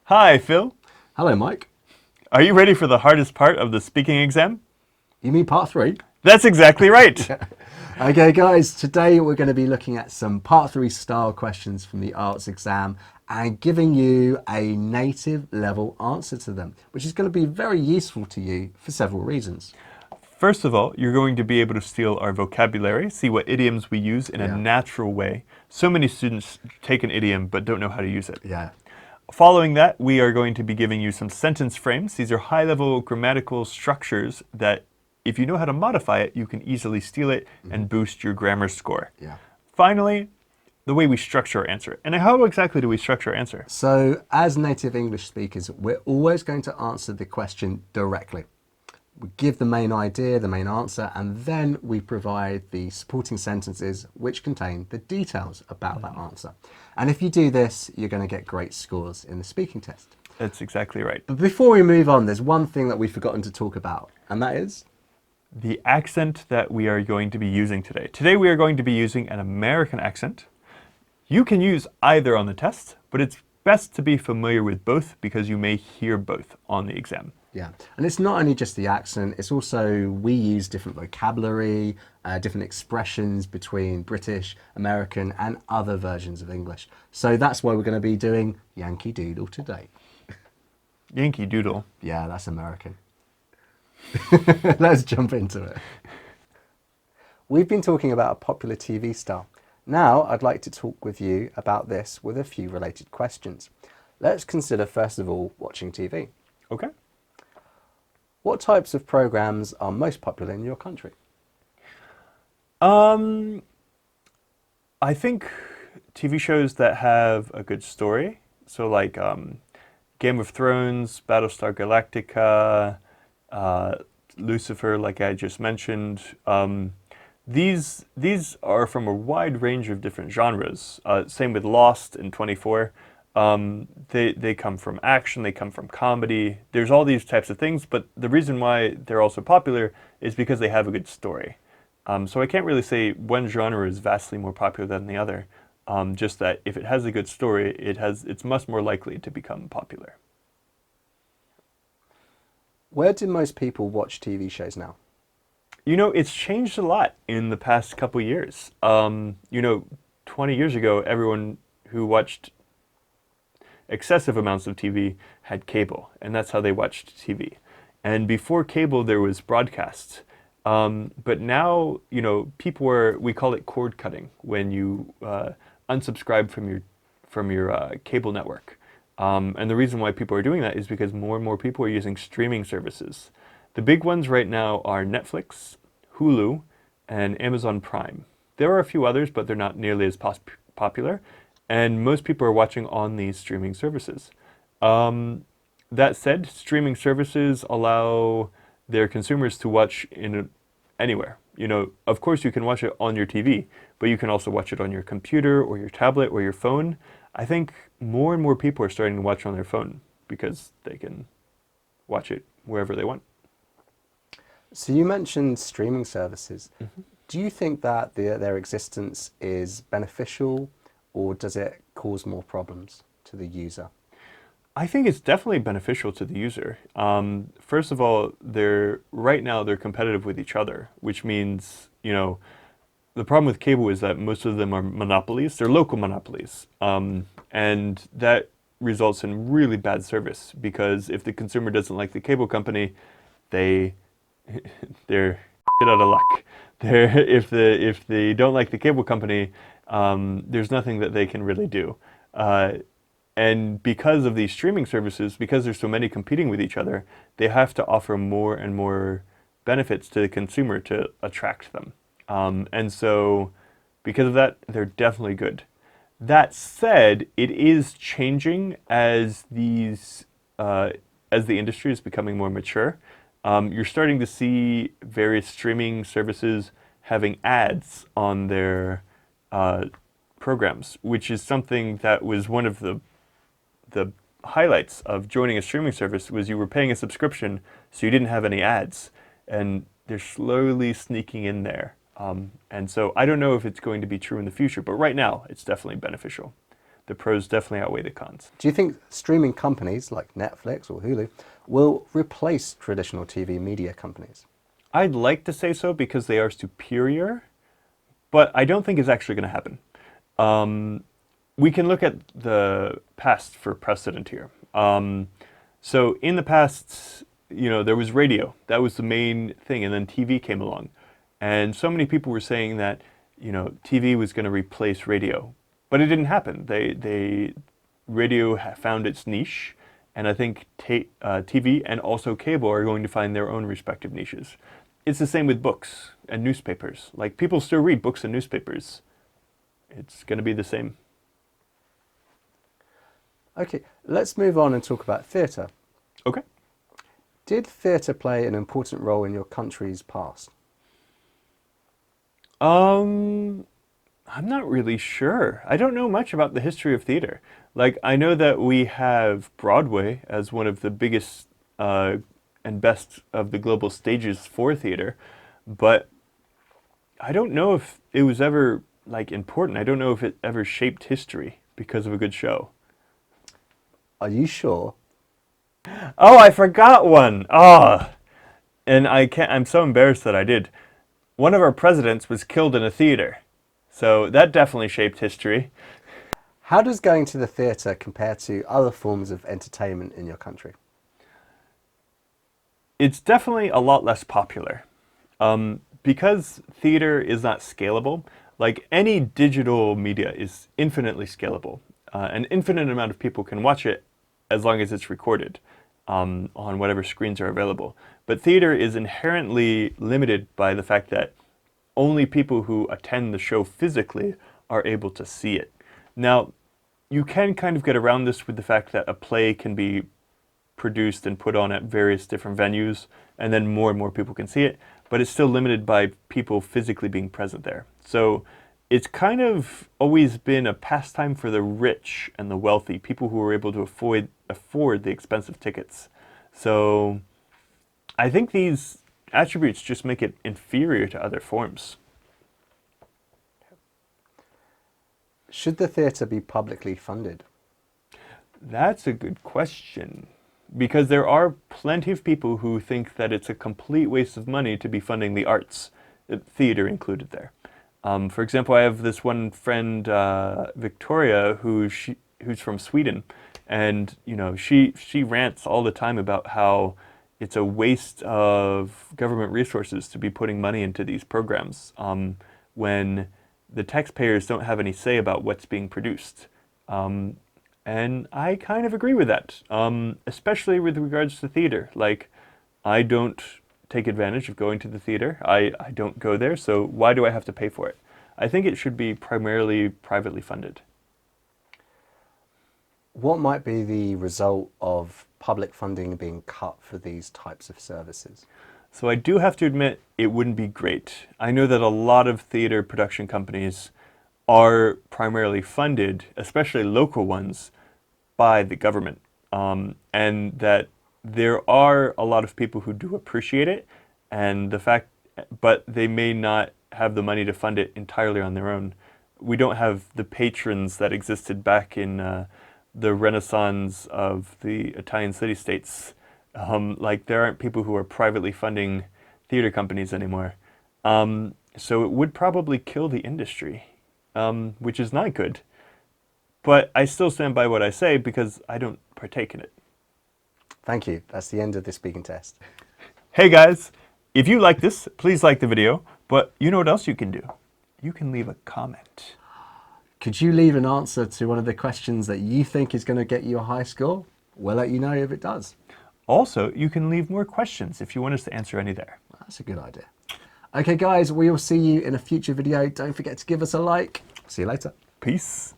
Hi, Phil. Hello, Mike. Are you ready for the hardest part of the speaking exam? You mean part three? That's exactly right. Okay, guys, today we're going to be looking at some part three style questions from the IELTS exam and giving you a native level answer to them, which is going to be very useful to you for several reasons. First of all, you're going to be able to steal our vocabulary, see what idioms we use in a Yeah. natural way. So many students take an idiom but don't know how to use it. Yeah. Following that, we are going to be giving you some sentence frames. These are high-level grammatical structures that if you know how to modify it, you can easily steal it and boost your grammar score. Yeah. Finally, the way we structure our answer. And how exactly do we structure our answer? So, as native English speakers, we're always going to answer the question directly. We give the main idea, the main answer, and then we provide the supporting sentences which contain the details about that answer. And if you do this, you're going to get great scores in the speaking test. That's exactly right. But before we move on, there's one thing that we've forgotten to talk about, and that is? The accent that we are going to be using today. Today we are going to be using an American accent. You can use either on the test, but it's best to be familiar with both because you may hear both on the exam. Yeah, and it's not only just the accent, it's also we use different vocabulary, different expressions between British, American, and other versions of English. So that's why we're going to be doing Yankee Doodle today. Yankee Doodle. Yeah, that's American. Let's jump into it. We've been talking about a popular TV star. Now I'd like to talk with you about this with a few related questions. Let's consider first of all watching TV. Okay. What types of programs are most popular in your country? I think TV shows that have a good story. So like Game of Thrones, Battlestar Galactica, Lucifer, like I just mentioned. These are from a wide range of different genres. Same with Lost and 24. They come from action, they come from comedy. There's all these types of things, but the reason why they're also popular is because they have a good story. So I can't really say one genre is vastly more popular than the other. Just that if it has a good story, it's much more likely to become popular. Where do most people watch TV shows now? You know, it's changed a lot in the past couple years. 20 years ago, everyone who watched excessive amounts of TV had cable, and that's how they watched TV. And before cable, there was broadcasts. But now, we call it cord cutting when you unsubscribe from your cable network. And the reason why people are doing that is because more and more people are using streaming services. The big ones right now are Netflix, Hulu, and Amazon Prime. There are a few others, but they're not nearly as popular. And most people are watching on these streaming services. That said, streaming services allow their consumers to watch anywhere. Of course you can watch it on your TV, but you can also watch it on your computer or your tablet or your phone. I think more and more people are starting to watch on their phone because they can watch it wherever they want. So you mentioned streaming services. Do you think that their existence is beneficial, or does it cause more problems to the user? I think it's definitely beneficial to the user. First of all, right now they're competitive with each other, which means, the problem with cable is that most of them are monopolies. They're local monopolies. And that results in really bad service because if the consumer doesn't like the cable company, they're shit out of luck. If they don't like the cable company, there's nothing that they can really do. And because of these streaming services, because there's so many competing with each other, they have to offer more and more benefits to the consumer to attract them. And so because of that, they're definitely good. That said, it is changing as the industry is becoming more mature. You're starting to see various streaming services having ads on their programs, which is something that was one of the highlights of joining a streaming service was you were paying a subscription, so you didn't have any ads, and they're slowly sneaking in there. And so I don't know if it's going to be true in the future, but right now it's definitely beneficial. the pros definitely outweigh the cons. Do you think streaming companies like Netflix or Hulu will replace traditional TV media companies? I'd like to say so because they are superior, but I don't think it's actually going to happen. We can look at the past for precedent here. So in the past, there was radio. That was the main thing, and then TV came along. And so many people were saying that, TV was going to replace radio. But it didn't happen. Radio found its niche, and I think TV and also cable are going to find their own respective niches. It's the same with books and newspapers. Like, people still read books and newspapers. It's going to be the same. Okay, let's move on and talk about theatre. Okay. Did theatre play an important role in your country's past? I'm not really sure. I don't know much about the history of theater. Like, I know that we have Broadway as one of the biggest and best of the global stages for theater, but I don't know if it was ever, important. I don't know if it ever shaped history because of a good show. Are you sure? Oh, I forgot one. And I'm so embarrassed that I did. One of our presidents was killed in a theater. So that definitely shaped history. How does going to the theatre compare to other forms of entertainment in your country? It's definitely a lot less popular. Because theater is not scalable, like any digital media is infinitely scalable. An infinite amount of people can watch it as long as it's recorded on whatever screens are available. But theater is inherently limited by the fact that only people who attend the show physically are able to see it. Now, you can kind of get around this with the fact that a play can be produced and put on at various different venues, and then more and more people can see it, but it's still limited by people physically being present there. So it's kind of always been a pastime for the rich and the wealthy, people who are able to afford the expensive tickets. So I think these attributes just make it inferior to other forms. Should the theatre be publicly funded? That's a good question, because there are plenty of people who think that it's a complete waste of money to be funding the arts, theater included there. For example, I have this one friend, Victoria, who's from Sweden, and she rants all the time about how it's a waste of government resources to be putting money into these programs when the taxpayers don't have any say about what's being produced. And I kind of agree with that, especially with regards to theater. Like, I don't take advantage of going to the theater. I don't go there, so why do I have to pay for it? I think it should be primarily privately funded. What might be the result of public funding being cut for these types of services? So I do have to admit, it wouldn't be great. I know that a lot of theater production companies are primarily funded, especially local ones, by the government. And that there are a lot of people who do appreciate it, but they may not have the money to fund it entirely on their own. We don't have the patrons that existed back in the Renaissance of the Italian city-states. Like, there aren't people who are privately funding theater companies anymore. So it would probably kill the industry, which is not good. But I still stand by what I say because I don't partake in it. Thank you. That's the end of the speaking test. Hey guys, if you like this, please like the video. But you know what else you can do? You can leave a comment. Could you leave an answer to one of the questions that you think is going to get you a high score? We'll let you know if it does. Also, you can leave more questions if you want us to answer any there. That's a good idea. Okay guys, we will see you in a future video. Don't forget to give us a like. See you later. Peace.